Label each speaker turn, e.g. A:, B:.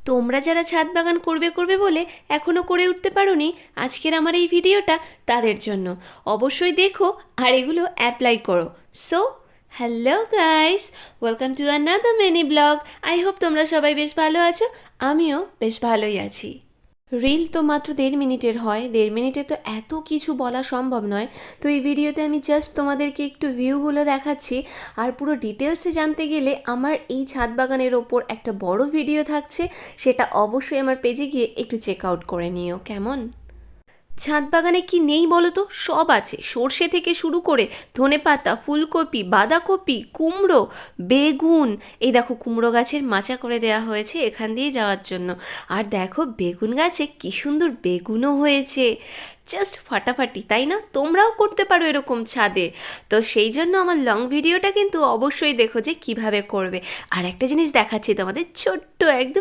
A: তোমরা যারা ছাদ বাগান করবে করবে বলে এখনও করে উঠতে পারোনি, আজকের আমার এই ভিডিওটা তাদের জন্য। অবশ্যই দেখো আর এগুলো অ্যাপ্লাই করো। So hello guys, welcome to another mini blog. I hope তোমরা সবাই বেশ ভালো আছো, আমিও বেশ ভালোই আছি। রিল তো মাত্র 1.5 মিনিটের হয়, 1.5 মিনিটে তো এত কিছু বলা সম্ভব নয়। তো এই ভিডিওতে আমি জাস্ট তোমাদেরকে একটু ভিউগুলো দেখাচ্ছি। আর পুরো ডিটেলসে জানতে গেলে আমার এই ছাদ বাগানের ওপর একটা বড় ভিডিও থাকছে, সেটা অবশ্যই আমার পেজে গিয়ে একটু চেক আউট করে নিও। কেমন? ছাদ বাগানে কি নেই বলো তো? সব আছে, সর্ষে থেকে শুরু করে ধনেপাতা, ফুলকপি, বাঁধাকপি, কুমড়ো, বেগুন। এই দেখো কুমড়ো গাছের মাচা করে দেওয়া হয়েছে এখান দিয়ে যাওয়ার জন্য। আর দেখো বেগুন গাছে কি সুন্দর বেগুনও হয়েছে, জাস্ট ফাটাফাটি, তাই না? তোমরাও করতে পারো এরকম ছাদে। তো সেই জন্য আমার লং ভিডিওটা কিন্তু অবশ্যই দেখো যে কিভাবে করবে। আর একটা জিনিস দেখাচ্ছি তোমাদের, ছোট্ট একদম